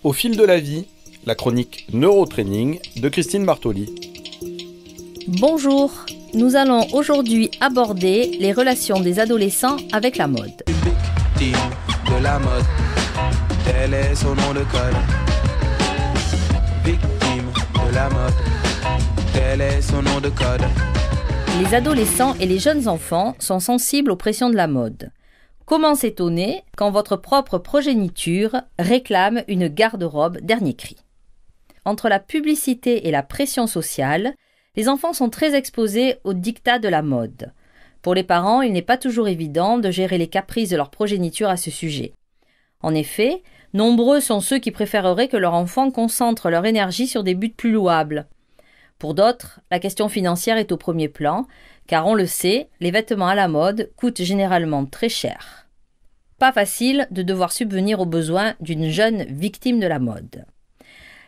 Au fil de la vie, la chronique Neurotraining de Christine Bartoli. Bonjour, nous allons aujourd'hui aborder les relations des adolescents avec la mode. Victime de la mode, tel est son nom de code. Victime de la mode, tel est son nom de code. Les adolescents et les jeunes enfants sont sensibles aux pressions de la mode. Comment s'étonner quand votre propre progéniture réclame une garde-robe dernier cri? Entre la publicité et la pression sociale, les enfants sont très exposés aux diktats de la mode. Pour les parents, il n'est pas toujours évident de gérer les caprices de leur progéniture à ce sujet. En effet, nombreux sont ceux qui préféreraient que leur enfant concentre leur énergie sur des buts plus louables. Pour d'autres, la question financière est au premier plan, car on le sait, les vêtements à la mode coûtent généralement très cher. Pas facile de devoir subvenir aux besoins d'une jeune victime de la mode.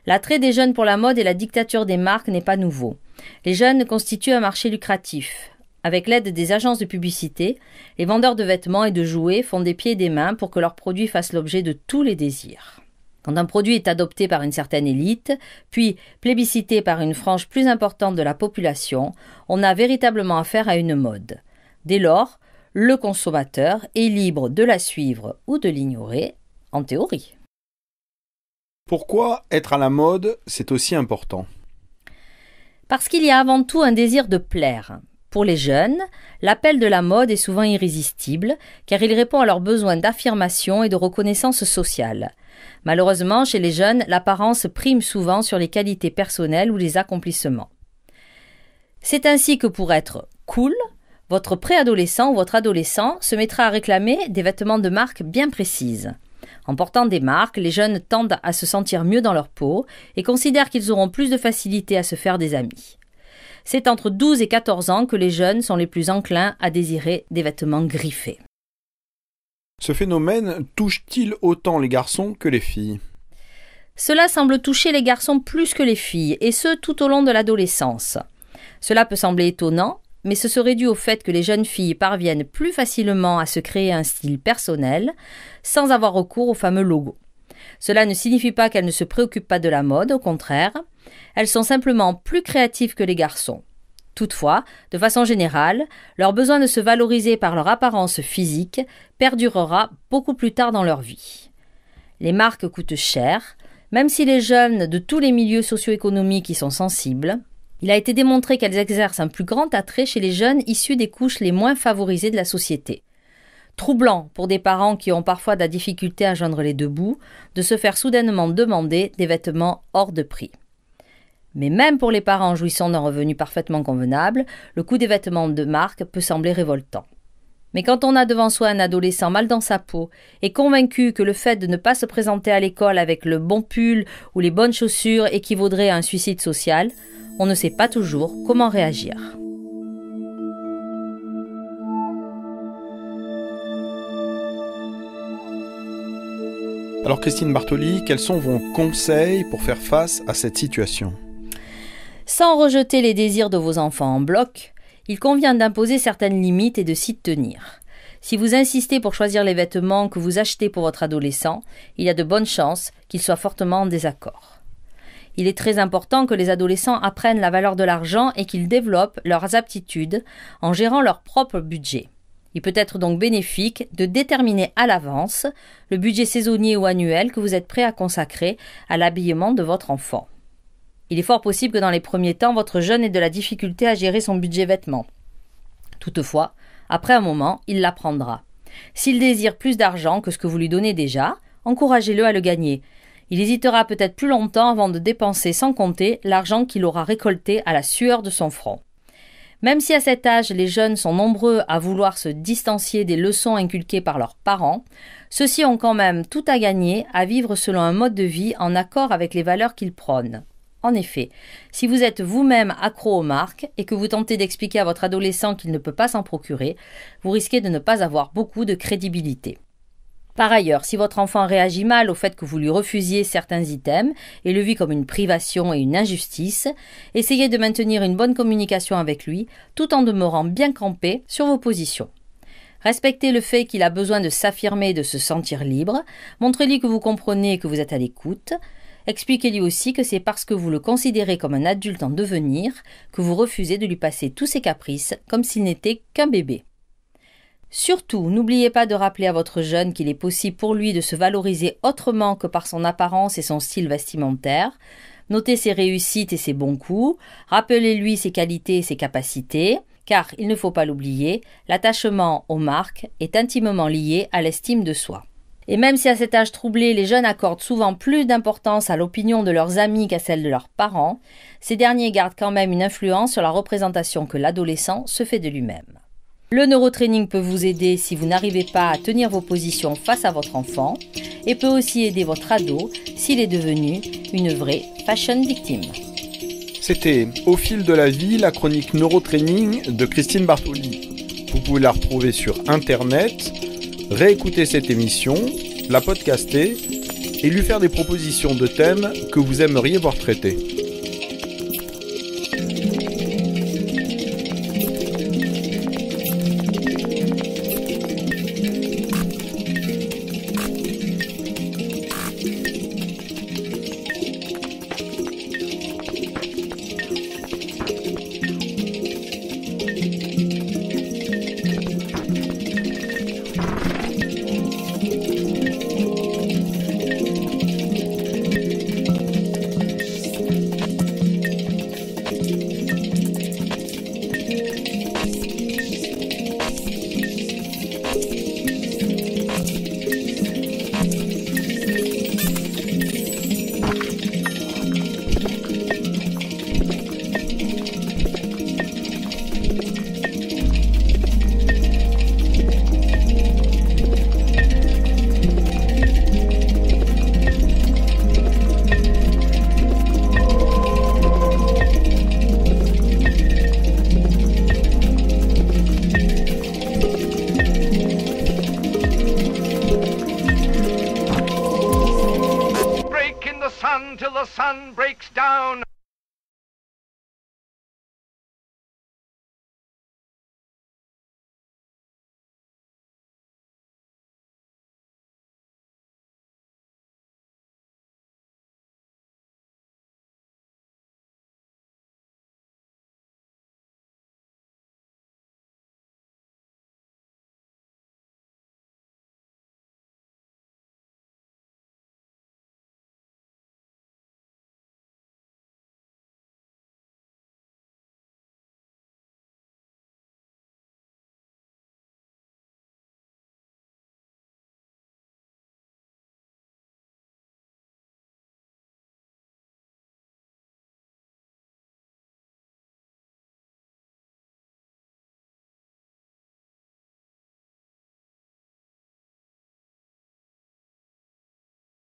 L'attrait des jeunes pour la mode et la dictature des marques n'est pas nouveau. Les jeunes constituent un marché lucratif. Avec l'aide des agences de publicité, les vendeurs de vêtements et de jouets font des pieds et des mains pour que leurs produits fassent l'objet de tous les désirs. Quand un produit est adopté par une certaine élite, puis plébiscité par une frange plus importante de la population, on a véritablement affaire à une mode. Dès lors, le consommateur est libre de la suivre ou de l'ignorer, en théorie. Pourquoi être à la mode, c'est aussi important? Parce qu'il y a avant tout un désir de plaire. Pour les jeunes, l'appel de la mode est souvent irrésistible, car il répond à leurs besoins d'affirmation et de reconnaissance sociale. Malheureusement, chez les jeunes, l'apparence prime souvent sur les qualités personnelles ou les accomplissements. C'est ainsi que pour être cool, votre préadolescent ou votre adolescent se mettra à réclamer des vêtements de marque bien précises. En portant des marques, les jeunes tendent à se sentir mieux dans leur peau et considèrent qu'ils auront plus de facilité à se faire des amis. C'est entre 12 et 14 ans que les jeunes sont les plus enclins à désirer des vêtements griffés. Ce phénomène touche-t-il autant les garçons que les filles? Cela semble toucher les garçons plus que les filles, et ce tout au long de l'adolescence. Cela peut sembler étonnant, mais ce serait dû au fait que les jeunes filles parviennent plus facilement à se créer un style personnel sans avoir recours au fameux logo. Cela ne signifie pas qu'elles ne se préoccupent pas de la mode, au contraire, elles sont simplement plus créatives que les garçons. Toutefois, de façon générale, leur besoin de se valoriser par leur apparence physique perdurera beaucoup plus tard dans leur vie. Les marques coûtent cher, même si les jeunes de tous les milieux socio-économiques y sont sensibles. Il a été démontré qu'elles exercent un plus grand attrait chez les jeunes issus des couches les moins favorisées de la société. Troublant pour des parents qui ont parfois de la difficulté à joindre les deux bouts, de se faire soudainement demander des vêtements hors de prix. Mais même pour les parents jouissant d'un revenu parfaitement convenable, le coût des vêtements de marque peut sembler révoltant. Mais quand on a devant soi un adolescent mal dans sa peau et convaincu que le fait de ne pas se présenter à l'école avec le bon pull ou les bonnes chaussures équivaudrait à un suicide social, on ne sait pas toujours comment réagir. Alors Christine Bartoli, quels sont vos conseils pour faire face à cette situation? Sans rejeter les désirs de vos enfants en bloc, il convient d'imposer certaines limites et de s'y tenir. Si vous insistez pour choisir les vêtements que vous achetez pour votre adolescent, il y a de bonnes chances qu'il soit fortement en désaccord. Il est très important que les adolescents apprennent la valeur de l'argent et qu'ils développent leurs aptitudes en gérant leur propre budget. Il peut être donc bénéfique de déterminer à l'avance le budget saisonnier ou annuel que vous êtes prêt à consacrer à l'habillement de votre enfant. Il est fort possible que dans les premiers temps, votre jeune ait de la difficulté à gérer son budget vêtements. Toutefois, après un moment, il l'apprendra. S'il désire plus d'argent que ce que vous lui donnez déjà, encouragez-le à le gagner. Il hésitera peut-être plus longtemps avant de dépenser sans compter l'argent qu'il aura récolté à la sueur de son front. Même si à cet âge, les jeunes sont nombreux à vouloir se distancier des leçons inculquées par leurs parents, ceux-ci ont quand même tout à gagner à vivre selon un mode de vie en accord avec les valeurs qu'ils prônent. En effet, si vous êtes vous-même accro aux marques et que vous tentez d'expliquer à votre adolescent qu'il ne peut pas s'en procurer, vous risquez de ne pas avoir beaucoup de crédibilité. Par ailleurs, si votre enfant réagit mal au fait que vous lui refusiez certains items et le vit comme une privation et une injustice, essayez de maintenir une bonne communication avec lui tout en demeurant bien campé sur vos positions. Respectez le fait qu'il a besoin de s'affirmer et de se sentir libre. Montrez-lui que vous comprenez et que vous êtes à l'écoute. Expliquez-lui aussi que c'est parce que vous le considérez comme un adulte en devenir que vous refusez de lui passer tous ses caprices comme s'il n'était qu'un bébé. Surtout, n'oubliez pas de rappeler à votre jeune qu'il est possible pour lui de se valoriser autrement que par son apparence et son style vestimentaire. Notez ses réussites et ses bons coups. Rappelez-lui ses qualités et ses capacités. Car, il ne faut pas l'oublier, l'attachement aux marques est intimement lié à l'estime de soi. Et même si à cet âge troublé, les jeunes accordent souvent plus d'importance à l'opinion de leurs amis qu'à celle de leurs parents, ces derniers gardent quand même une influence sur la représentation que l'adolescent se fait de lui-même. Le neurotraining peut vous aider si vous n'arrivez pas à tenir vos positions face à votre enfant et peut aussi aider votre ado s'il est devenu une vraie fashion victime. C'était Au fil de la vie, la chronique neurotraining de Christine Bartoli. Vous pouvez la retrouver sur Internet, réécouter cette émission, la podcaster et lui faire des propositions de thèmes que vous aimeriez voir traités.